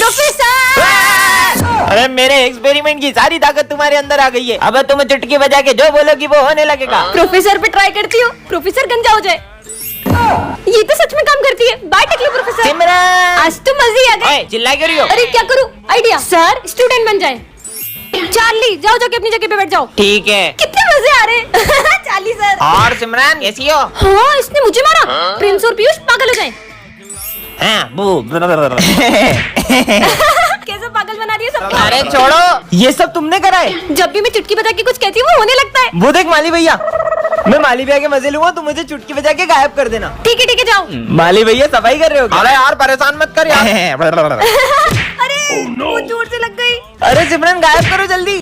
Professor! अरे मेरे experiment की सारी ताकत तुम्हारे अंदर आ गई है। अब तुम चुटकी बजा के जो बोलोगी वो होने लगेगा। प्रोफेसर पे ट्राई करती हूँ, प्रोफेसर गंजा हो जाए। ये तो सच में काम करती है। बाय टकली प्रोफेसर। सिमरन! आज तो मजे आ गए। चिल्ला क्यों रही हो? अरे क्या करूँ? आइडिया। सर स्टूडेंट बन जाए। चार्ली जाओ जाके अपनी जगह पे बैठ जाओ। ठीक है। कितने मजे आ रहे हैं। Charlie sir. और सिमरन कैसी हो? हाँ इसने मुझे मारा। प्रिंस और पीयूष पागल हो जाए। कैसे पागल बना रही है सबको। अरे छोड़ो, ये सब तुमने करा है। जब भी मैं चुटकी बजा के कुछ कहती हूँ वो होने लगता है। वो देख माली भैया, मैं माली भैया के मजे लूंगा, तुम मुझे चुटकी बजा के गायब कर देना। ठीक है जाओ। माली भैया सफाई कर रहे हो क्या? अरे यार परेशान मत कर यार। अरे वो जोर से लग गई। अरे सिमरन गायब करो जल्दी।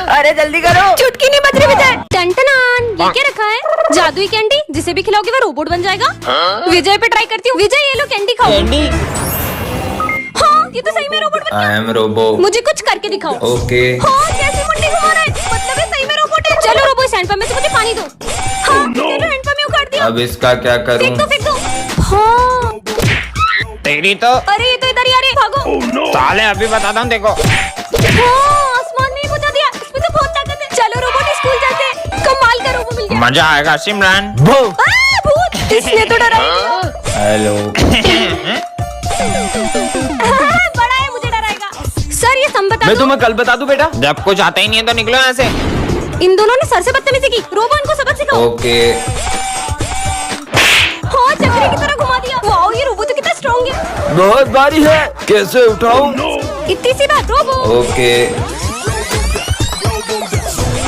अरे जल्दी करो। चुटकी नहीं बज रही बजाए। टन-टनान, ये क्या रखा है? जादुई कैंडी, जिसे भी खिलाओगे वो रोबोट बन जाएगा। विजय पे ट्राई करती हूँ। विजय ये लो कैंडी खाओ। कैंडी? हाँ ये तो सही में रोबोट बन गया। I am robo. मुझे कुछ करके दिखाओ। ओके। हाँ कैसे मुंडी घुमा रहा है? मतलब ये सही में रोबोट है। चलो रोबो इस हैंडपंप में से मुझे पानी दो। हाँ चलो हैंडपंप में उखाड़ दिया। अब इसका क्या करूं? फेंक दो। हाँ तेरी तो। अरे ये तो इधर ही आ रहे, भागो। साले अभी बताता हूँ देखो। हाँ आसमान में ही पहुंचा दिया। इसमें तो बहुत ताकत है। चलो रोबोट स्कूल चलते हैं। कमाल का रोबो मिल गया। मजा आएगा सिमरन। भूत इसने तो डरा ही दिया। हेलो। बड़ा है मुझे डराएगा। सर ये सम बता मैं दो। तुम्हें कल बता दूं बेटा। जब कुछ आता ही नहीं है तो निकलो यहाँ से। इन दोनों ने सर से बदतमीजी की। रोबो इनको सबक सिखाओ। ओके। हाँ चक्री की तरह घुमा दिया। वाओ ये रोबो तो कितना स्ट्रॉन्ग है। बहुत भारी है, कैसे उठाऊं? इतनी सी बात रोबो। ओके।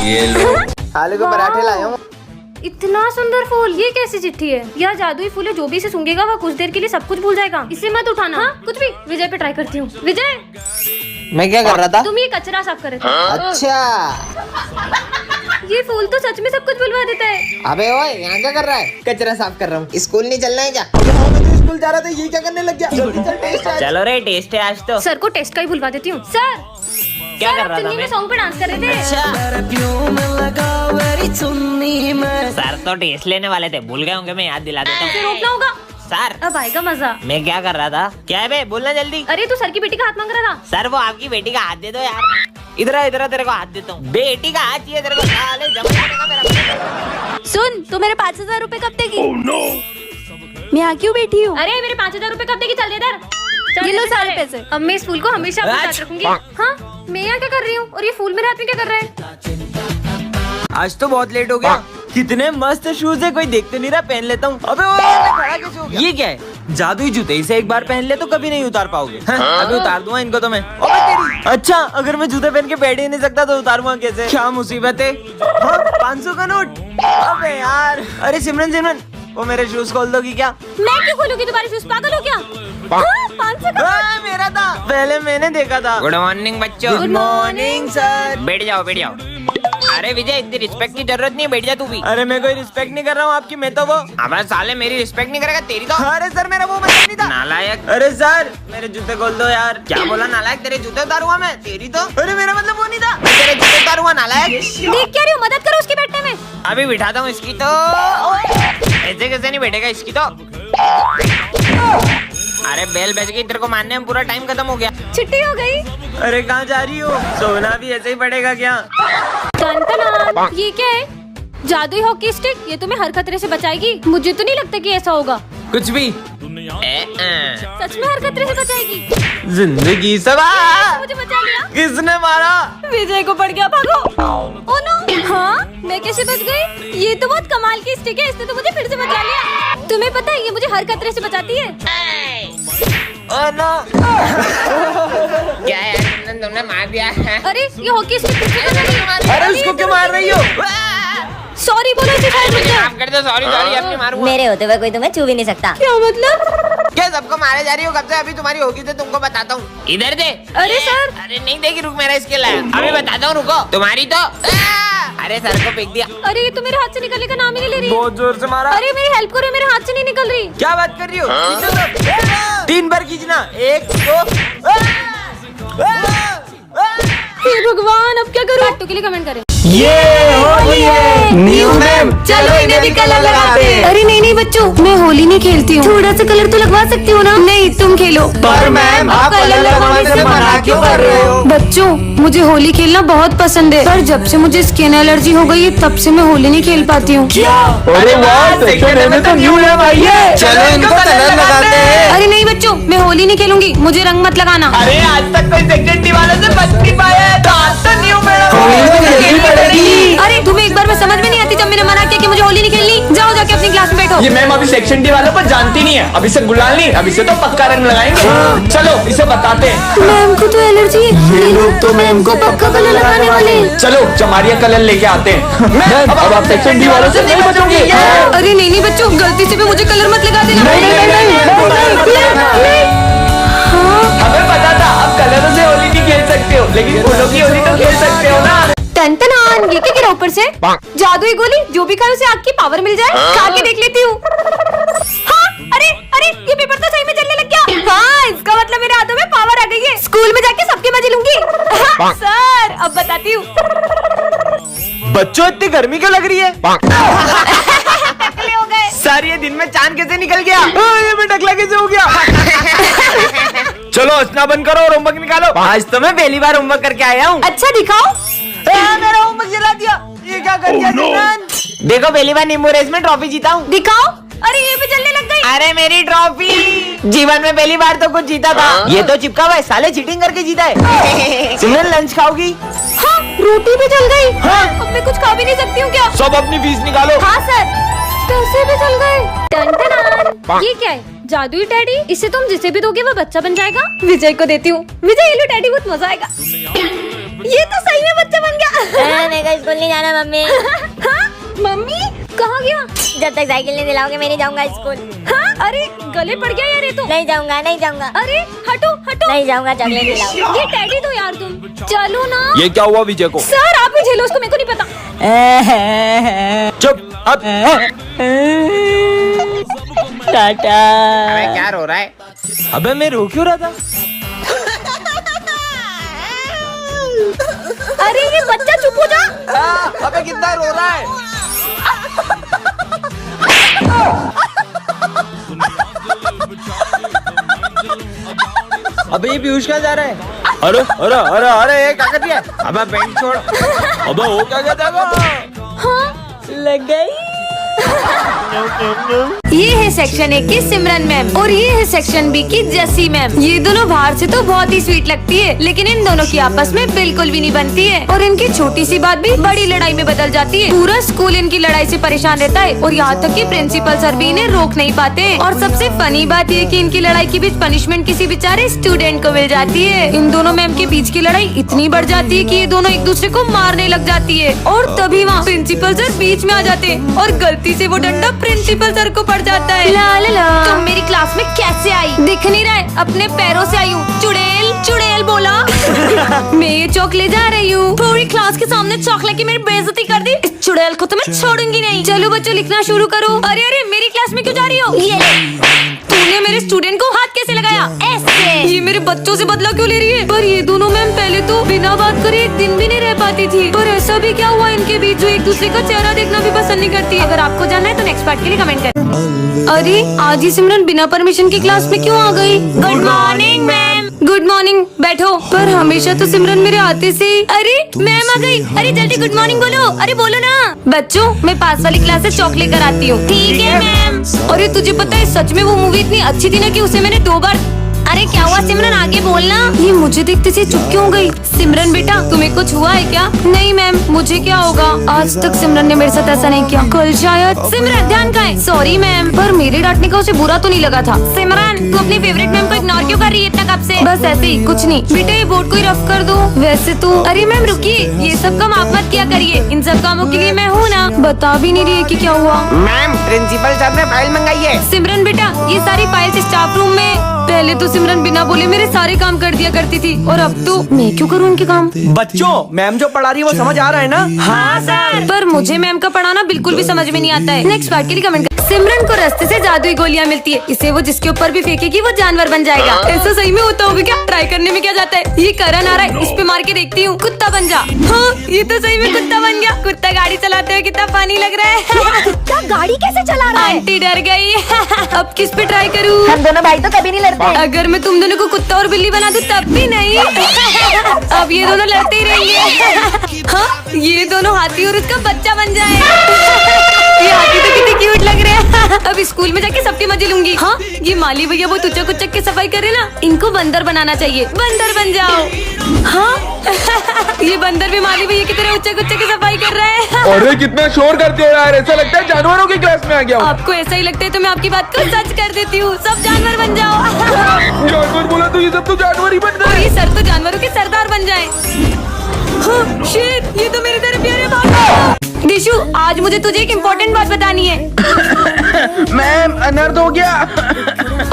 ये लो। आलू के पराठे लाया हूँ। इतना सुंदर फूल, ये कैसी चिट्ठी है? यह जादुई फूल है, जो भी इसे सूंघेगा वह कुछ देर के लिए सब कुछ भूल जाएगा। इसे मत उठाना। हाँ कुछ भी। विजय पे ट्राई करती हूँ। विजय मैं क्या कर रहा था? तुम ये कचरा साफ कर रहे थे। अच्छा। ये फूल तो सच में सब कुछ भुलवा देता है। अबे ओए यहाँ क्या कर रहा है? कचरा साफ कर रहा हूँ। स्कूल नहीं चलना है क्या? मैं तो स्कूल जा रहा था, ये क्या करने लग गया? जल्दी चल टेस्ट है। चलो रे टेस्ट है आज तो। सर को टेस्ट का ही भुलवा देती हूँ। सर क्या कर रहा था चुन्नी में मैं? सॉन्ग पे डांस कर रहे थे। सर तो टेस्ट लेने वाले थे, भूल गए होंगे, मैं याद दिला देता फिर हूँ। रोकना होगा। सर अब आएगा मजा। मैं क्या कर रहा था? क्या है बे, बोलना जल्दी। अरे तू सर की बेटी का हाथ मांग रहा था। सर वो आपकी बेटी का हाथ दे दो यार। इधर आ, इधर आ, तेरे को हाथ देता हूँ। बेटी का हाथ चाहिए तेरे को। साले जमा करेगा मेरा। सुन तो मेरे 5000 रूपए कब देगी? मैं यहाँ क्यों बैठी हूँ? अरे मेरे 5000 रूपए कब देगी? चल दे इधर। ये लो सारे पैसे। अब मैं इस फूल को हमेशा अपने साथ रखूंगी। हाँ मैं यहाँ क्या कर रही हूँ और ये फूल मेरे हाथ में क्या कर रहा है? आज तो बहुत लेट हो गया। कितने मस्त शूज है, कोई देखते नहीं रहा, पहन लेता हूँ। अबे ओए, मैं खड़ा कैसे हो गया? ये क्या है? जादुई जूते, इसे एक बार पहन ले तो कभी नहीं उतार पाओगे। अभी उतार दूंगा इनको तो मैं। ओबे तेरी। अच्छा अगर मैं जूते पहन के बैठ ही नहीं सकता तो उतारूंगा कैसे? क्या मुसीबत है? 500 का नोट। अबे यार। अरे सिमरन वो मेरे शूज खोल दोगी क्या? मैं क्यों खोलूंगी तुम्हारे शूज? पागल हो क्या? 500 का। मेरा था, पहले मैंने देखा था। गुड मॉर्निंग बच्चों। Good morning sir. बैठ जाओ। अरे विजय इतनी रिस्पेक्ट की जरूरत नहीं है, बैठ जा तू भी। अरे मैं कोई रिस्पेक्ट नहीं कर रहा हूँ आपकी, मैं तो वो। अब साले मेरी रिस्पेक्ट नहीं करेगा, तेरी तो। अरे सर मेरा वो मतलब नहीं था। नालायक। अरे सर मेरे जूते खोल दो यार। क्या बोला नालायक? तेरे जूते उतारूंगा मैं, तेरी तो। अरे मेरा मतलब वो नहीं था, तेरे जूते उतारूंगा नालायक। देख क्या रही हो? मदद करो उसके बैठने में। अभी बिठाता हूँ इसकी तो। ऐसे कैसे नहीं बैठेगा इसकी तो। अरे बेल बज गई, तेरे को मानने में पूरा टाइम खत्म हो गया। छुट्टी हो गई। अरे कहाँ जा रही हो? सोना भी ऐसे ही पड़ेगा क्या? टन-टनान, ये क्या है? जादुई हॉकी स्टिक, ये तुम्हें हर खतरे से बचाएगी। मुझे तो नहीं लगता कि ऐसा होगा। कुछ भी। सच में हर खतरे से बचाएगी। जिंदगी सवार। मुझे बचा लिया। किसने मारा? विजय को पड़ गया, भागो। Oh no. हाँ मैं कैसे बच गई? ये तो बहुत कमाल की स्टिक है, इसने तो मुझे फिर से बचा लिया। तुम्हें पता है ये मुझे हर खतरे से बचाती है। Oh no. क्या है तुमने मार दिया है? अरे ये हॉकी स्टिक। अरे उसको क्यों मार रही हो? सॉरी बोलो इसे। माफ कर दो। सॉरी अब नहीं मारूंगा। मेरे होते हुए कोई तुम्हें छू भी नहीं सकता। क्या मतलब? क्या सबको मारे जा रही हो? कब से? अभी तुम्हारी होगी तो तुमको बताता हूँ। इधर दे। अरे सर। अरे नहीं देगी, रुक मेरा इसके लाया। अभी बताता हूँ, रुको। तुम्हारी तो। अरे सर को फेंक दिया। अरे ये तो मेरे हाथ से निकलने का नाम ही नहीं ले रही। बहुत जोर से मारा। अरे मेरी हेल्प करो, मेरे हाथ से नहीं निकल रही। क्या बात कर रही हो? 3 बार खींचना। 1 2। हे भगवान अब क्या करूं? पार्टू के लिए कमेंट करें। ये होली है न्यू मैम, चलो इन्हें भी कलर लगाते हैं। अरे नहीं बच्चों, मैं होली नहीं खेलती हूँ। थोड़ा सा कलर तो लगवा सकती हूँ ना? नहीं तुम खेलो। पर मैम आप कलर लगवाने से क्यों कर रहे हो? बच्चों, मुझे होली खेलना बहुत पसंद है, पर जब से मुझे स्किन एलर्जी हो गई है तब से मैं होली नहीं खेल पाती हूँ। अरे वाह, सेक्शन में तो न्यू मैम आई है। चलो इनको कलर लगाते हैं। अरे नहीं बच्चों, मैं होली नहीं खेलूंगी, मुझे रंग मत लगाना। अरे आज तक कोई सेक्शन डी वालों से बच नहीं पाया है, तो आज तो न्यू मैडम खेलनी पड़ेगी। अरे तुम्हें एक बार में समझ में नहीं आती जब मैंने मना किया कि मुझे होली नहीं खेलनी। जाओ जाके अपनी क्लास में बैठो। ये मैम अभी सेक्शन डी वालों को जानती नहीं है, अभी से गुलाल नहीं, अभी से तो पक्का रंग लगाएंगे। चलो इसे बताते हैं। मैम को तो एलर्जी है, ये लोग तो मैम को पक्का कलर लगाने वाले हैं। चलो चमारिया कलर लेके आते हैं। मैम अब आप सेक्शन डी वालों से नहीं बचोगे। अरे नहीं नहीं बच्चों, गलती से भी मुझे कलर मत लगा देना। हमें पता था आप कलरों से होली नहीं खेल सकते हो, लेकिन फूलों की होली तो खेल सकते हो ना। टन-टनान, ये क्या गिरा ऊपर से? जादुई गोली, जो भी खाए उसे आग की पावर मिल जाए। खा के देख लेती हूँ। हाँ, अरे अरे ये पेपर तो सही में जलने लग गया। हाँ, इसका मतलब मेरे हाथों में पावर आ गई है। स्कूल में जाके सबके मजे लूंगी। हाँ, सर अब बताती हूँ। बच्चों इतनी गर्मी क्यों लग रही है? टकले हो गए। सर ये दिन में चांद कैसे निकल गया? ये मैं टकला कैसे हो गया? चलो हंसना बंद करो और होमवर्क निकालो। आज तो मैं पहली बार होमवर्क करके आया हूँ। अच्छा दिखाओ। मेरा होमवर्क जला दिया। ये क्या कर दिया सिमरन? देखो पहली बार नींबू रेस में ट्रॉफी जीता हूँ। दिखाओ। अरे ये भी जलने लग गई। अरे मेरी ट्रॉफी, जीवन में पहली बार तो कुछ जीता था। ये तो चिपका हुआ है, साले चीटिंग करके जीता है। सिमरन लंच खाओगी? हाँ, रोटी भी जल गई। हाँ। अब मैं कुछ खा भी नहीं सकती हूँ क्या? सब अपनी फीस निकालो। हाँ सर, पैसे भी चल गए। टन-टनान। ये क्या है? जादुई टैडी? इसे तुम जिसे भी दोगे वो बच्चा बन जाएगा। विजय को देती हूँ। विजय ये लो टैडी, बहुत मजा आएगा। ये तो सही में बच्चा बन गया। मेरे को स्कूल नहीं जाना मम्मी। हाँ? मम्मी कहाँ गया? जब तक साइकिल नहीं दिलाओगे मैं नहीं जाऊंगा स्कूल। हाँ? अरे गले पड़ गया यार ये तो। नहीं जाऊंगा नहीं जाऊंगा। अरे हटो हटो। नहीं जाऊंगा, चॉकलेट दिलाओ। ये टैडी दो यार तुम। चलो ना। ये क्या हुआ विजय को? सर आप ही झेलो उसको, मेरे को नहीं पता। चुप अब। टाटा। अरे क्या रो रहा है? अबे मैं रो क्यों रहा था? अरे ये बच्चा चुप हो जा। अबे कितना रो रहा है? अबे ये पीयूष कहाँ जा रहा है? अरे अरे अरे अरे ये क्या कर दिया? अबे पेंट छोड़। अबे वो क्या कहता है? हाँ लग गई। ये है सेक्शन 1 की सिमरन मैम और ये है सेक्शन बी की जैसी मैम। ये दोनों बाहर से तो बहुत ही स्वीट लगती है, लेकिन इन दोनों की आपस में बिल्कुल भी नहीं बनती है और इनकी छोटी सी बात भी बड़ी लड़ाई में बदल जाती है। पूरा स्कूल इनकी लड़ाई से परेशान रहता है और यहाँ तक कि प्रिंसिपल सर भी इन्हें रोक नहीं पाते हैं। और सबसे फनी बात ये कि इनकी लड़ाई के बीच पनिशमेंट किसी बेचारे स्टूडेंट को मिल जाती है। इन दोनों मैम के बीच की लड़ाई इतनी बढ़ जाती है कि ये दोनों एक दूसरे को मारने लग जाती है और तभी वहाँ प्रिंसिपल सर बीच में आ जाते हैं और गलती से वो डंडा प्रिंसिपल सर को पड़ जाता है। ला ला ला। तुम मेरी क्लास में कैसे आई? दिख नहीं रहा है, अपने पैरों से आई हूँ। चुड़ैल चुड़ैल बोला। मैं ये चौक ले जा रही हूँ। पूरी क्लास के सामने चौक लेके मेरी बेइज्जती कर दी। इस चुड़ैल को तो मैं छोड़ूंगी नहीं। चलो बच्चों लिखना शुरू करो। अरे अरे मेरी क्लास में क्यों जा रही हो? तूने मेरे स्टूडेंट को हाथ कैसे लगाया? ऐसे। ये मेरे बच्चों से बदला क्यों ले रही है? पर ये दोनों मैम पहले तो बिना बात करे एक दिन भी नहीं रह पाती थी, पर ऐसा भी क्या हुआ इनके बीच जो एक दूसरे का चेहरा देखना भी पसंद नहीं करती? अगर आपको जानना है तो नेक्स्ट पार्ट के लिए कमेंट करें। अरे आज ही सिमरन बिना परमिशन की क्लास में क्यों आ गई? Good morning ma'am. Good morning, बैठो। पर हमेशा तो सिमरन मेरे आते से। अरे मैम आ गई। अरे जल्दी गुड मॉर्निंग बोलो। अरे बोलो ना। बच्चों मैं पास वाली क्लास से चौक लेकर आती हूँ। ठीक है मैम। अरे तुझे पता है सच में वो मूवी इतनी अच्छी थी ना कि उसे मैंने 2 बार। अरे क्या हुआ सिमरन, आगे बोलना। ये मुझे देखते से चुप क्यों हो गई? सिमरन बेटा तुम्हें कुछ हुआ है क्या? नहीं मैम, मुझे क्या होगा? आज तक सिमरन ने मेरे साथ ऐसा नहीं किया, कल शायद। सिमरन ध्यान कहाँ है? सॉरी मैम, पर मेरे डांटने का उसे बुरा तो नहीं लगा था। सिमरन तू अपनी फेवरेट मैम को इग्नोर क्यों कर रही है इतना कब से? बस ऐसे ही, कुछ नहीं बेटा। ये बोर्ड को ही रफ कर दो। वैसे तो अरे मैम रुकिए, ये सब काम आप मत किया करिए, इन सब कामों के लिए मैं हूँ ना। बता भी नहीं रही है कि क्या हुआ। मैम प्रिंसिपल सर ने फाइल मंगाई है। सिमरन बेटा ये सारी फाइल्स स्टाफ रूम में। पहले तो सिमरन बिना बोले मेरे सारे काम कर दिया करती थी और अब तो मैं क्यों करूँ उनके काम? बच्चों मैम जो पढ़ा रही है वो समझ आ रहा है ना? हाँ सर। पर मुझे मैम का पढ़ाना बिल्कुल भी समझ में नहीं आता है। नेक्स्ट पार्ट के लिए कमेंट कर। सिमरन को रास्ते से जादुई गोलियां मिलती है, इसे वो जिसके ऊपर भी फेंकेगी वो जानवर बन जाएगा। ऐसा सही में होता होगा क्या? ट्राई करने में क्या जाता है? ये करण आ रहा है, इस पे मार के देखती हूँ। कुत्ता बन जा। हाँ, ये तो सही में कुत्ता बन गया। कुत्ता गाड़ी चलाते हुए कितना फनी लग रहा है। कुत्ता गाड़ी कैसे चला रहा है? आंटी डर गई। अब किस पे ट्राई करूँ? हम दोनों भाई तो कभी नहीं लड़ते। अगर मैं तुम दोनों को कुत्ता और बिल्ली बना दूं तब भी नहीं। अब ये दोनों लड़ते ही रहेंगे। हाँ, ये दोनों हाथी और उसका बच्चा बन जाए। ये हाथी तो कितने क्यूट लग रहे हैं। अब स्कूल में जाके सबके मजे लूंगी। हाँ, ये माली भैया बहुत उचक उचक के सफाई करे ना, इनको बंदर बनाना चाहिए। बंदर बन जाओ। हाँ, ये बंदर भी माली भैया की तरह उचक उचक के सफाई कर रहा है। अरे कितना शोर करते हो यार, ऐसा लगता है जानवरों की क्लास में आ गया हूँ। आपको ऐसा ही लगता है तो मैं आपकी बात को सच कर देती हूँ। सब जानवर बन जाओ। जानवर बोला तो ये सब तो जानवर ही बन और गए। ये सर तो जानवरों के सरदार बन जाए। हाँ, शिट, ये तो मेरी तरह प्यारे भाग। दिशु, आज मुझे तुझे एक इम्पोर्टेंट बात बतानी है। मैम अनर्थ हो गया।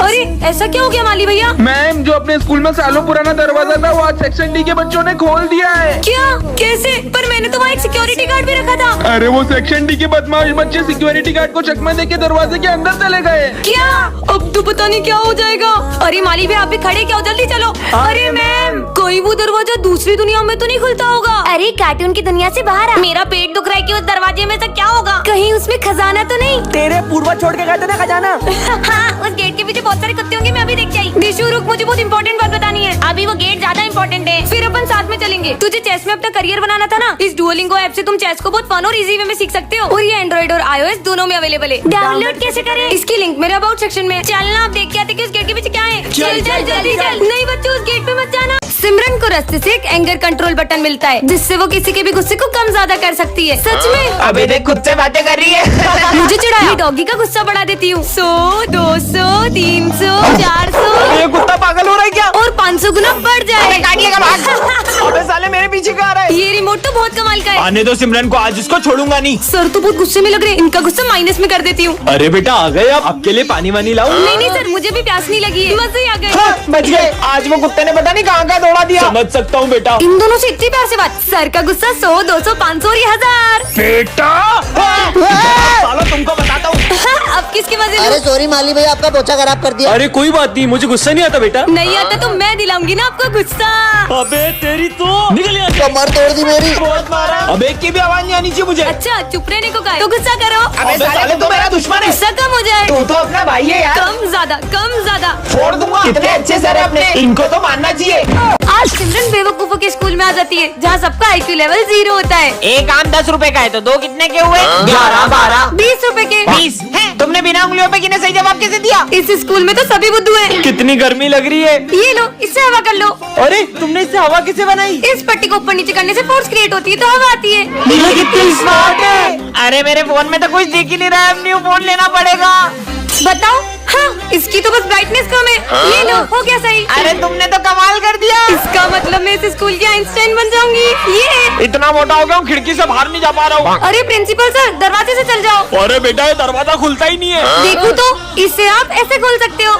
अरे ऐसा क्या हो गया माली भैया? मैम जो अपने स्कूल में सालों पुराना दरवाजा था वो आज सेक्शन डी के बच्चों ने खोल दिया है। क्या? कैसे? पर मैंने तो वहाँ एक सिक्योरिटी गार्ड भी रखा था। अरे वो सेक्शन डी के बदमाश बच्चे सिक्योरिटी गार्ड को चकमा देके दरवाजे के अंदर चले गए। क्या? अब तो पता नहीं क्या हो जाएगा। अरे माली भैया, आप भी खड़े क्या हो? जल्दी चलो। अरे मैम, कोई वो दरवाजा दूसरी दुनिया में तो नहीं खुलता होगा? अरे कार्टून की दुनिया से बाहर आ। मेरा पेट दुख रहा है कि उस दरवाजे में से क्या होगा? कहीं उसमें खजाना तो नहीं? तेरे पूर्वज छोड़ के गए थे ना खजाना। हाँ, उस गेट के पीछे बहुत सारे कुत्ते होंगे, मैं अभी देख के आई। दिशु रुक, मुझे बहुत इंपॉर्टेंट बात बतानी है। अभी वो गेट ज्यादा इम्पोर्टेंट है। फिर अपन साथ में चलेंगे। तुझे चेस में अपना करियर बनाना था ना, इस डुओलिंगो ऐप से तुम चेस को बहुत फन और इजी वे में सीख सकते हो। और ये एंड्रॉइड और iOS दोनों में अवेलेबल है। डाउनलोड कैसे करें? इसकी लिंक मेरे अबाउट सेक्शन में। चलना, आप देख के आते कि उस गेट के पीछे क्या है। चल चल जल्दी चल। नहीं बच्चों, उस गेट पे मत जाना। सिमरन को रास्ते से एक एंगर कंट्रोल बटन मिलता है, जिससे वो किसी के भी गुस्से को कम ज्यादा कर सकती है। सच में? अबे देख खुद से बातें कर रही है। मुझे चिढ़ाया। डॉगी का गुस्सा बढ़ा देती हूँ। 100, 200, 300, 400 ये कुत्ता पागल हो रहा है क्या? और 500 गुना बढ़ जाए। अबे साले मेरे पीछे कहाँ आ रहा है? ये रिमोट तो बहुत कमाल का है। आने दो सिमरन को, आज इसको छोड़ूंगा नहीं। सर तो बहुत गुस्से में लग रहे हैं, इनका गुस्सा माइनस में कर देती हूँ। अरे बेटा आ गए आप, आपके लिए पानी वानी लाऊं? नहीं नहीं सर, मुझे भी प्यास नहीं लगी है, मजे ही आ गए। हाँ, बच गए। आज वो कुत्ते ने पता नहीं कहाँ दौड़ा दिया। समझ सकता हूँ बेटा। इन दोनों से इतनी प्यार से बात। सर का गुस्सा 100, 200, 500 और ये 1000। बेटा सालो तुमको बताता हूँ। अब किसके मजे लूं? अरे सॉरी माली भाई, आपका पोछा खराब कर दिया। अरे कोई बात नहीं, मुझे गुस्सा नहीं आता बेटा। नहीं आता तो मैं दिलाऊंगी ना आपको गुस्सा। अबे तेरी तो निकल यहाँ से। कमर तोड़ दी मेरी। बहुत मारा। अब एक की भी आवाज नहीं आनी चाहिए मुझे। अच्छा, चुप रहने को कहा है? तो गुस्सा करो। अबे साले तू मेरा दुश्मन है। गुस्सा कम हो जाए। तू तो अपना भाई है यार। कम ज्यादा, कम ज्यादा। छोड़ दूंगा। कितने अच्छे सर है अपने, इनको तो मानना चाहिए। आज सिमरन बेवकूफों के स्कूल में आ जाती है, जहाँ सबका IQ लेवल 0 होता है। एक आम 10 रुपए का है तो 2 कितने के हुए? 11, 12, 20 रुपए के। 20। तुमने बिना उंगलियों पे गिने सही जवाब कैसे दिया? इस स्कूल में तो सभी बुद्धू हैं। कितनी गर्मी लग रही है। ये लो, इससे हवा कर लो। अरे तुमने इससे हवा कैसे बनाई? इस पट्टी को ऊपर नीचे करने से फोर्स क्रिएट होती है तो हवा आती है। ये कितनी स्मार्ट है। अरे मेरे फोन में तो कुछ दिख ही नहीं रहा है, अब न्यू फोन लेना पड़ेगा। बताओ। हाँ, इसकी तो बस ब्राइटनेस कम है। ये लो, हो गया सही। अरे तुमने तो कमाल कर दिया। इसका मतलब मैं इस स्कूल की आइंस्टाइन बन जाऊंगी। ये इतना मोटा हो गया हूँ, खिड़की से बाहर नहीं जा पा रहा हूँ। अरे प्रिंसिपल सर, दरवाजे से चल जाओ। अरे बेटा ये दरवाजा खुलता ही नहीं है। देखो तो, इससे आप ऐसे खोल सकते हो।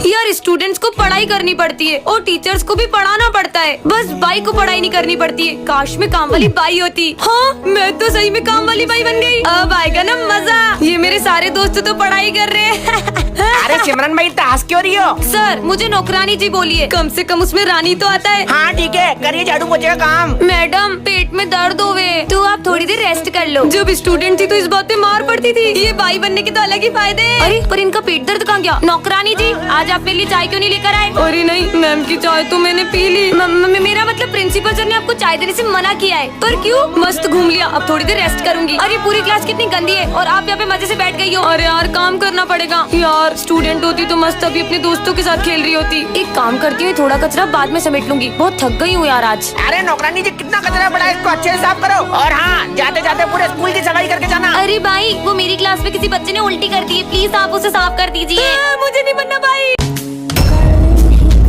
यार स्टूडेंट्स को पढ़ाई करनी पड़ती है और टीचर्स को भी पढ़ाना पड़ता है, बस बाई को पढ़ाई नहीं करनी पड़ती है। काश में काम वाली बाई होती। हाँ, मैं तो सही में काम वाली बाई बन गई। अब आएगा ना मजा। ये मेरे सारे दोस्त तो पढ़ाई कर रहे हैं। अरे सिमरन भाई टास्क क्यों रही हो? सर मुझे नौकरानी जी बोलिए, कम से कम उसमें रानी तो आता है। हाँ ठीक है, करिए झाड़ू पोछे का काम। मैडम पेट में दर्द होवे तो आप थोड़ी देर रेस्ट कर लो। जब स्टूडेंट थी तो इस बात पे मार पड़ती थी। ये बाई बनने के तो अलग ही फायदे हैं। अरे पर इनका पेट दर्द कहाँ गया? नौकरानी जी, आज आप मेरे लिए चाय क्यों नहीं लेकर आए? अरे नहीं मैम की चाय तो मैंने पी ली। मेरा मतलब प्रिंसिपल सर ने आपको चाय देने से मना किया है। पर क्यों? मस्त घूम लिया, अब थोड़ी देर रेस्ट करूंगी। अरे पूरी क्लास कितनी गंदी है और आप यहाँ पे मजे से बैठ गई हो। अरे यार काम करना पड़ेगा यार। स्टूडेंट होती तो मस्त अभी अपने दोस्तों के साथ खेल रही होती। एक काम करती हूँ, थोड़ा कचरा बाद में समेट लूंगी, बहुत थक गई हूँ यार आज। अरे नौकरानी जी कितना कचरा पड़ा है, इसको अच्छे से साफ करो। और हाँ, जाते जाते पूरे स्कूल की सफाई करके जाना। अरे भाई, वो मेरी क्लास में किसी बच्चे ने उल्टी कर दी है, प्लीज आप उसे साफ कर दीजिए। मुझे नहीं बनना भाई।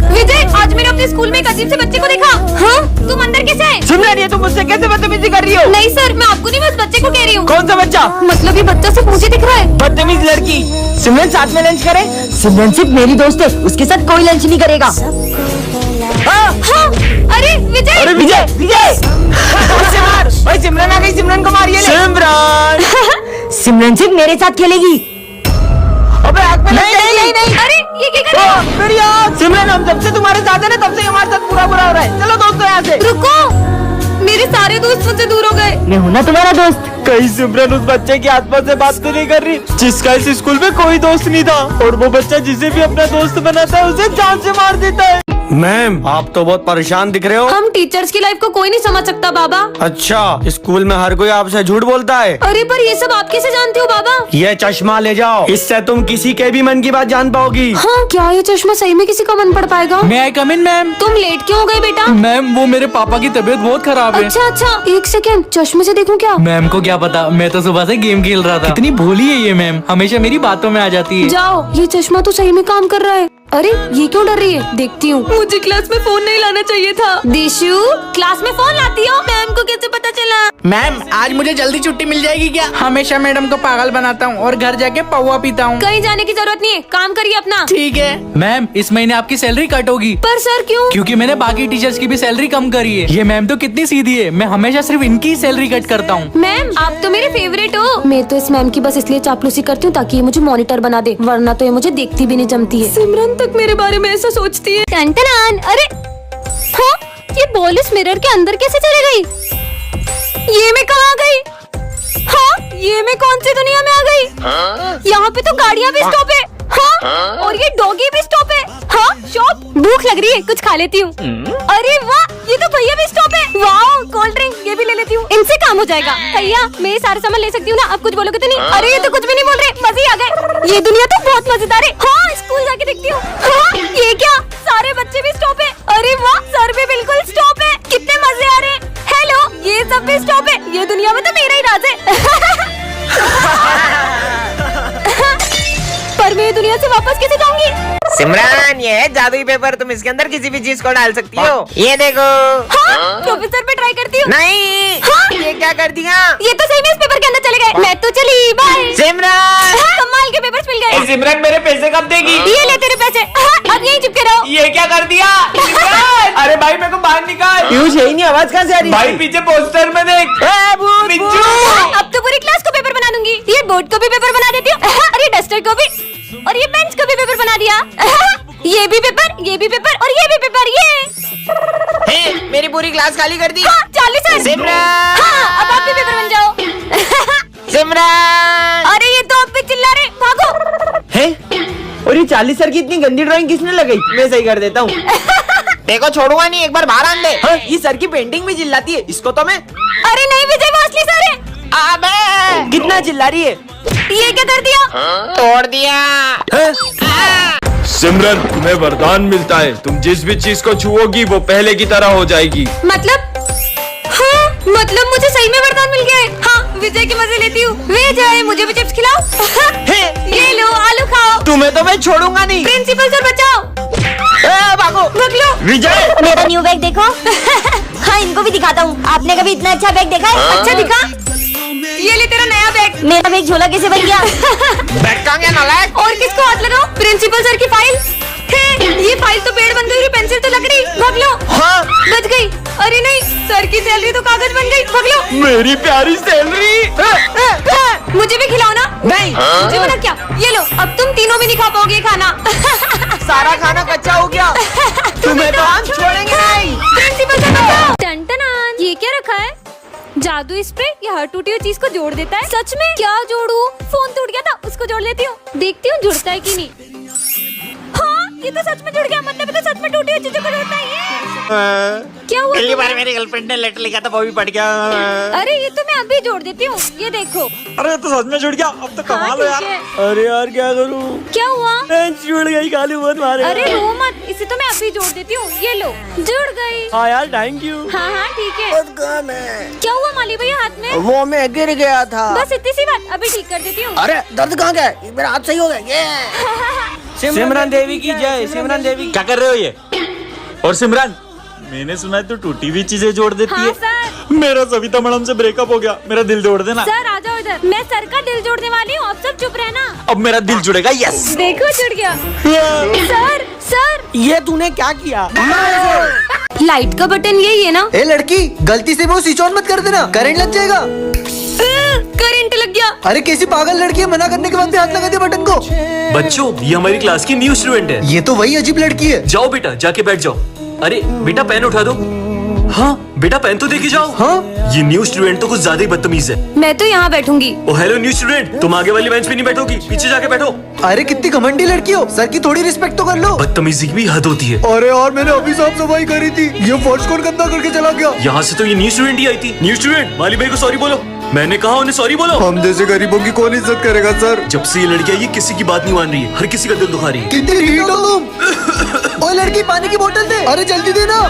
विजय, आज मैंने अपने स्कूल में एक अजीब से बच्चे को देखा। हाँ, तुम अंदर कैसे है? सिमरन ये तुम मुझसे कैसे बदतमीजी कर रही हो? नहीं सर, मैं आपको नहीं, बस बच्चे को कह रही हूँ। कौन सा बच्चा? मतलब ये बच्चा सिर्फ मुझे दिख रहा है। बदतमीज लड़की। सिमरन साथ में लंच करें? सिमरन सिर्फ मेरी दोस्त है, उसके साथ कोई लंच नहीं करेगा। हाँ। हाँ, अरे विजय। अरे विजय, विजय। सिमरन आ गई, सिमरन को मारिए। सिमरन सिमरन सिर्फ मेरे साथ खेलेगी। अबे आग में लग नहीं जाएगी। नहीं नहीं, अरे ये क्या कर रहे हो? ओ, मेरी आँख। सिमरन, हम जब से तुम्हारे साथ है ना तब से हमारे साथ पूरा बुरा हो रहा है। चलो दोस्तों यहाँ से। रुको, मेरे सारे दोस्त मुझसे दूर हो गए। मैं हूँ ना तुम्हारा दोस्त। कहीं सिमरन उस बच्चे की आत्मा से बात तो नहीं कर रही जिसका इस स्कूल में कोई दोस्त नहीं था, और वो बच्चा जिसे भी अपना दोस्त बनाता है उसे जान से मार देता है। मैम, आप तो बहुत परेशान दिख रहे हो। हम टीचर्स की लाइफ को कोई नहीं समझ सकता बाबा। अच्छा, स्कूल में हर कोई आपसे झूठ बोलता है। अरे पर ये सब आप कैसे जानते हो बाबा? ये चश्मा ले जाओ, इससे तुम किसी के भी मन की बात जान पाओगी। हाँ, क्या ये चश्मा सही में किसी का मन पड़ पाएगा? मैं आई कम इन मैम? तुम लेट क्यों हो गए बेटा? मैम वो मेरे पापा की तबीयत बहुत खराब है। अच्छा अच्छा, एक सेकेंड, चश्मे से देखूं क्या? मैम को क्या पता, मैं तो सुबह से गेम खेल रहा था। कितनी भोली है ये मैम, हमेशा मेरी बातों में आ जाती है। जाओ, ये चश्मा तो सही में काम कर रहा है। अरे ये क्यों डर रही है? देखती हूँ। मुझे क्लास में फोन नहीं लाना चाहिए था। दिशु, क्लास में फोन लाती हो? मैम को कैसे पता चला? मैम, आज मुझे जल्दी छुट्टी मिल जाएगी क्या? हमेशा मैडम को पागल बनाता हूँ और घर जाके पौवा पीता हूँ। कहीं जाने की जरूरत नहीं है, काम करिए अपना। ठीक है मैम, इस महीने आपकी सैलरी कट होगी। पर सर क्यों? क्योंकि मैंने बाकी टीचर्स की भी सैलरी कम करी है। ये मैम तो कितनी सीधी है, मैं हमेशा सिर्फ इनकी सैलरी कट करता हूँ। मैम, आप तो मेरे फेवरेट हो। मैं तो इस मैम की बस इसलिए चापलूसी करती हूँ ताकि ये मुझे मॉनिटर बना दे, वरना तो ये मुझे देखती भी नहीं जमती है। सिमरन तक मेरे बारे में ऐसा सोचती है। टन-टन-आन, अरे हाँ, ये बॉल इस मिरर के अंदर कैसे चली गई? ये मैं कहाँ आ गई? हाँ, ये मैं कौन सी दुनिया में आ गई? यहाँ पे तो गाड़ियाँ भी स्टॉप है। हाँ, और ये डॉगी भी स्टॉप है। हाँ, शॉप, भूख लग रही है, कुछ खा लेती हूँ। अरे वाह, ये तो भैया भी स्टॉप है। वाह, कोल्ड ड्रिंक, ये भी ले लेती हूँ, इनसे काम हो जाएगा। भैया, मैं ये सारे सामान ले सकती हूँ ना? आप कुछ बोलोगे तो नहीं? अरे ये तो कुछ भी नहीं बोल रहे, मजे ही आ गए। ये दुनिया तो बहुत मजेदार है। हाँ, स्कूल जाके देखती हूँ। हाँ, ये क्या, सारे बच्चे भी स्टॉप है। अरे वाह, सर भी बिल्कुल स्टॉप है, कितने मजे आ रहे हैं। हेलो, ये सब भी स्टॉप है। ये दुनिया में तो मेरा ही राज है। पर मैं ये दुनिया से वापस कैसे जाऊंगी? सिमरन, ये है जादुई पेपर, तुम इसके अंदर किसी भी चीज को डाल सकती हो। ये देखो। हाँ, प्रोफेसर पे ट्राई करती हूँ। नहीं, हाँ? ये क्या कर दिया? ये तो सही में इस पेपर के अंदर चले गए। मैं तो चली, बाय। सिमरन, हाँ, कमाल के पेपर्स मिल गए। सिमरन, मेरे पैसे कब देगी? ये ले तेरे पैसे। हाँ, अब यहीं चिपके रहो। ये क्या कर दिया? अरे भाई, मेरे को बाहर निकाल। पीयूष, यही नहीं, आवाज कहाँ से आ रही? भाई पीछे पोस्टर में देख। बिज्जू। अब तो पूरी क्लास को पेपर बना दूंगी। ये बोर्ड को भी पेपर बना देती हूँ, और ये डस्टर को भी, और ये बेंच को भी पेपर बना दिया। ये भी पेपर, ये भी पेपर, और ये भी पेपर। ये मेरी पूरी क्लास खाली कर दी। हाँ, 40 है। सिमरन। हाँ, अब आप भी पेपर बन जाओ। सिमरन, अरे ये तो आप पे चिल्ला रहे, भागो। है? और ये 40 सर की इतनी गंदी ड्राइंग किसने लगाई? मैं सही कर देता हूँ। देखो, छोड़ूंगा नहीं, एक बार बाहर आने दे। हाँ, ये सर की पेंटिंग भी चिल्लाती है, इसको तो मैं। अरे नहीं विजय, वो असली सर है। अबे, कितना चिल्ला रही है? ये क्या कर दिया? तोड़ दिया। सिमरन, तुम्हें वरदान मिलता है, तुम जिस भी चीज को छुओगी वो पहले की तरह हो जाएगी। मतलब? हाँ, मतलब मुझे सही में वरदान मिल गया है। हाँ, विजय के मजे लेती हूँ। विजय, मुझे भी चिप्स खिलाओ। ये लो, आलू खाओ। तुम्हें तो मैं छोड़ूंगा नहीं। प्रिंसिपल सर बचाओ। भागो, भाग लो। विजय। मेरा न्यू बैग देखो। हाँ, इनको भी दिखाता हूँ। आपने कभी इतना अच्छा बैग देखा है? अच्छा दिखा। ये ले तेरा नया बैग। मेरा बैग झोला कैसे बन गया? बैग कहाँ गया नालायक? और किसको हाथ लगाओ? प्रिंसिपल सर की फाइल है। ये फाइल तो पेड़ बन गई, पेंसिल तो लकड़ी। भाग लो। हाँ, बच गई। अरे नहीं, सर की सैलरी तो कागज बन गई। भाग लो। मेरी प्यारी सैलरी। मुझे भी खिलाओ ना। नहीं। मुझे मना क्या? ये लो, अब तुम तीनों भी नहीं खा पाओगे खाना। सारा खाना कच्चा हो गया। तुम्हें तो हम छोड़ेंगे नहीं। प्रिंसिपल सर बचाओ। टन-टन-आन, ये क्या रखा है? जादू स्प्रे, ये हर टूटी हुई चीज को जोड़ देता है। सच में? क्या जोड़ू? फोन टूट गया था, उसको जोड़ लेती हूँ, देखती हूँ जुड़ता है कि नहीं। हाँ, ये तो सच में जुड़ गया। मतलब ये तो सच में टूटी हुई चीजों को जोड़ता है। ये क्या हुआ? पहली बार मेरी गर्लफ्रेंड ने लेटर लिखा था, वो भी पढ़ गया। अरे ये तो मैं अभी जोड़ देती हूँ, ये देखो। अरे तो सच में जुड़ गया, अब तो हाँ, ठीक है। अरे यार, क्या करूँ? क्या हुआ? जुड़ गई, काली मत मारे। अरे रो मत, इसे तो मैं अभी जोड़ देती हूँ। ये लो, जुड़ गई। हाँ यार, थैंक यू। हाँ हाँ, ठीक है। क्या हुआ माली भैया हाथ में? वो मैं गिर गया था। बस इतनी सी बात, अभी ठीक कर देती हूँ। अरे दर्द कहाँ गया? मेरा हाथ सही हो गया। सिमरन देवी की जय। सिमरन देवी। क्या कर रहे हो ये? और सिमरन, मैंने सुना है तू टूटी हुई चीजें जोड़ देती हाँ है। सर। मेरा सविता मैडम से ब्रेकअप हो गया, मेरा दिल जोड़ देना। सर आ जाओ इधर, मैं सर का दिल जोड़ने वाली हूँ, आप सब चुप रहना। अब मेरा दिल जुड़ेगा। यस। देखो जुड़ गया। सर सर, ये तूने क्या किया? लाइट का बटन यही है ना? ए लड़की, गलती से वो स्विच ऑन मत कर देना, करंट लग जाएगा। करंट लग गया। अरे कैसी पागल लड़की है, मना करने के बाद भी हाथ लगा दिया बटन को। बच्चों, ये हमारी क्लास की न्यू स्टूडेंट है। ये तो वही अजीब लड़की है। जाओ बेटा, जाके बैठ जाओ। अरे बेटा, पेन उठा दो। हाँ बेटा, पेन तो देके जाओ। हाँ? ये न्यू स्टूडेंट तो कुछ ज्यादा ही बदतमीज है। मैं तो यहाँ बैठूंगी। ओ हेलो न्यू स्टूडेंट, तुम आगे वाली बेंच पे नहीं बैठोगी, पीछे जाके बैठो। अरे कितनी घमंडी लड़की हो, सर की थोड़ी रिस्पेक्ट तो कर लो। बदतमीजी की भी हद होती है। अरे यार, मैंने अभी साफ सफाई करी थी, ये फर्श कौन गंदा करके चला गया। यहाँ से तो ये न्यू स्टूडेंट ही आई थी। न्यू स्टूडेंट, माली भाई को सॉरी बोलो। मैंने कहा उन्हें सॉरी बोलो। हम जैसे गरीबों की कौन इज्जत करेगा सर। जब से ये लड़की आई है, किसी की बात नहीं मान रही है, हर किसी का दिल दुखा रही है। कितनी ढीठ हो तुम। ओए लड़की, पानी की बोतल दे। अरे जल्दी देना,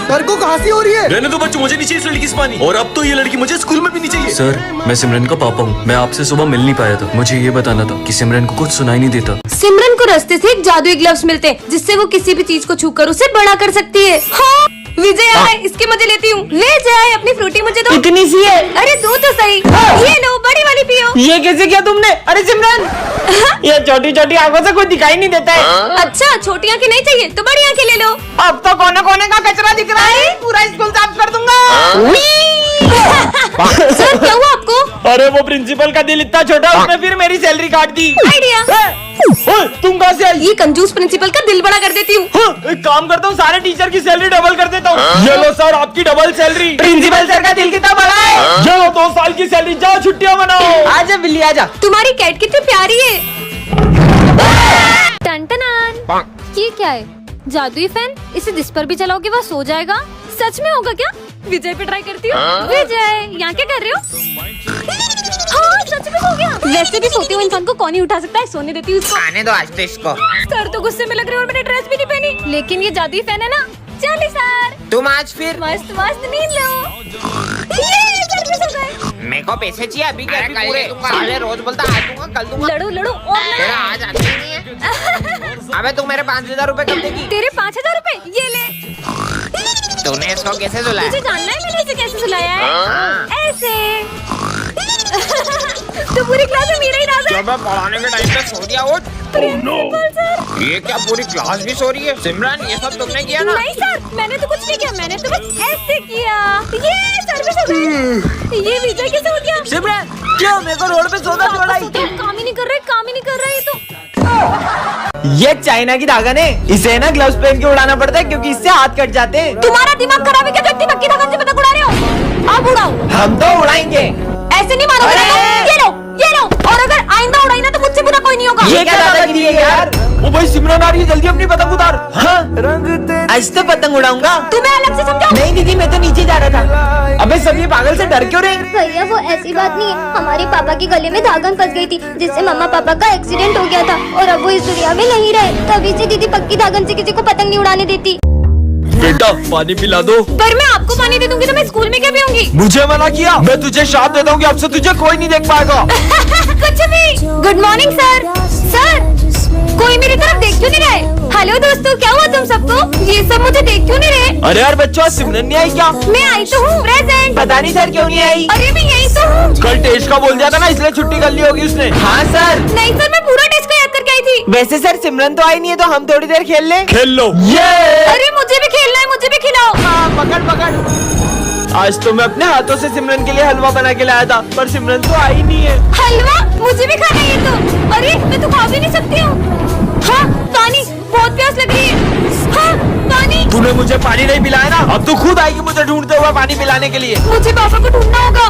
सर को खांसी हो रही है। रहने दो बच्चों, मुझे नहीं चाहिए इस लड़की से पानी। और अब तो ये लड़की मुझे स्कूल में भी नहीं चाहिए। सर, मैं सिमरन का पापा हूँ। मैं आपसे सुबह मिल नहीं पाया था। मुझे ये बताना था कि सिमरन को कुछ सुनाई नहीं देता। सिमरन को रास्ते से एक जादुई ग्लव्स मिलते हैं, जिससे वो किसी भी चीज को छूकर उसे बड़ा कर सकती है। हाँ, विजय आए, इसकी मजे लेती हूँ। ले जाए अपनी फ्रूटी मुझे दो। इतनी सी है। अरे दो तो सही। ये लो, बड़ी वाली पियो। ये कैसे किया तुमने? अरे सिमरन, ये छोटी छोटी आंखों से कुछ दिखाई नहीं देता है। अच्छा, छोटी आंखें नहीं चाहिए तो बड़ी आंखें ले लो। अब तो कोने कोने का कचरा दिख रहा है, पूरा स्कूल साफ कर दूंगा। सर, क्या हुआ आपको? अरे वो प्रिंसिपल का दिल इतना छोटा, उसने फिर मेरी सैलरी काट दी। आइडिया। तुम कहाँ से आई? ये कंजूस प्रिंसिपल का दिल बड़ा कर देती हूँ। एक काम करता हूँ, सारे टीचर की सैलरी डबल कर देता हूँ। ये लो सर, आपकी डबल सैलरी। प्रिंसिपल सर का दिल कितना बड़ा है। ये लो 2 साल की सैलरी, जाओ छुट्टियाँ मनाओ। आजा बिल्ली आजा। तुम्हारी कैट कितनी प्यारी है। टन-टनान। ये क्या है? जादुई फैन? इसे जिस पर भी चलाओगे वह सो जाएगा। सच में होगा क्या? विजय पे ट्राई करती हूँ। विजय, यहाँ क्या कर रहे हो? हाँ, सच में हो गया। वैसे भी सोते हुए इंसान को कौन ही उठा सकता है, सोने देती हूँ उसको। आने दो आज तो इसको। सर तो गुस्से में लग रहे हो और मैंने ड्रेस भी नहीं पहनी, लेकिन ये जादुई फैन है ना। चलिए सर, तुम आज फिर मस्त मस्त नींद लो। ये सर भी सो गए। मेरे को पैसे चाहिए अभी के अभी पूरे। साले रोज बोलता आज दूंगा कल दूंगा। लड़ो लड़ो और तेरा आज आते ही नहीं है। अबे तू मेरे 5,000 रुपए कब देगी? तेरे 5,000 रुपए ये ले। तूने इसको कैसे सुलाया? मुझे जानना है मैंने इसे कैसे सुलाया है। ऐसे। तो पूरी क्लास में मेरा ही राज है। जब मैं पढ़ाने के टाइम पे सो दिया उठ। Principal sir. ये क्या पूरी क्लास भी सो रही है? सिमरन, ये सब तुमने किया ना? नहीं सर, मैंने तो कुछ नहीं किया, मैंने तो बस ऐसे किया। ये सर भी सो गए। ये विजय कैसे हो गया? सिमरन, क्यों मेरे को रोड पे सोना छोड़ा? काम ही नहीं कर रहे, काम ही नहीं कर रहे। ये तो ये चाइना की धागा ने, इसे ना ग्लव्स पहन के उड़ाना पड़ता है क्योंकि इससे हाथ कट जाते हैं। तुम्हारा दिमाग खराब है क्या? इतनी पक्की धागा से पतंग उड़ा रहे हो? अब उड़ाओ। हम तो उड़ाएंगे। ऐसे नहीं मारोगे ना। ये लो, ये लो। और अगर आइंदा उड़ाई ना तो मुझसे बुरा कोई नहीं होगा। ये क्या दादागिरी है यार? ओ भाई सिमरन आ रही है, जल्दी अपनी पतंग उतार। हाँ, आज तो पतंग उड़ाऊंगा। तुम्हें अलग से समझाओ। नहीं दीदी, मैं तो नीचे जा रहा था। अबे सब ये पागल से डर क्यों रहे? भैया वो ऐसी बात नहीं है, हमारे पापा के गले में धागन फंस गई थी, जिससे मम्मा पापा का एक्सीडेंट हो गया था और अब वो इस दुनिया में नहीं रहे। तभी से दीदी पक्की धागन से किसी को पतंग नहीं उड़ाने देती। बेटा पानी पिला दो। पर मैं आपको पानी दे दूंगी तो मैं स्कूल में क्या पीऊंगी? मुझे मना किया। मैं तुझे श्राप देता हूँ कि अब से तुझे कोई नहीं देख पाएगा। कुछ भी। Good morning sir. सर, कोई मेरी तरफ देख क्यों नहीं रहे? हेलो दोस्तों, क्या हुआ तुम सबको? ये सब मुझे देख क्यों नहीं रहे? अरे यार बच्चों, सिमरन नहीं आई क्या? मैं आई तो हूँ, प्रेजेंट। पता नहीं सर क्यों नहीं आई। अरे मैं यही तो हूँ। कल टेस्ट का बोल दिया था ना, इसलिए छुट्टी कर ली होगी उसने। हाँ सर। नहीं सर, मैं पूरा टेस्ट को याद करके आई थी। वैसे सर सिमरन तो आई नहीं है, तो हम थोड़ी देर खेल लें। खेल लो। अरे मुझे भी खेलना है, मुझे भी खिलाओ। हाँ, पकड़ पकड़। आज तो मैं अपने हाथों से सिमरन के लिए हलवा बना के लाया था, पर सिमरन तो आई नहीं है। हलवा? मुझे भी खाना है ये तो। अरे मैं तो खा भी नहीं सकती हूँ। हाँ, पानी, बहुत प्यास लग रही है। हाँ, पानी। तूने मुझे पानी नहीं पिलाया ना, अब तू खुद आएगी मुझे ढूंढते हुए पानी पिलाने के लिए। मुझे पापा को ढूंढना होगा।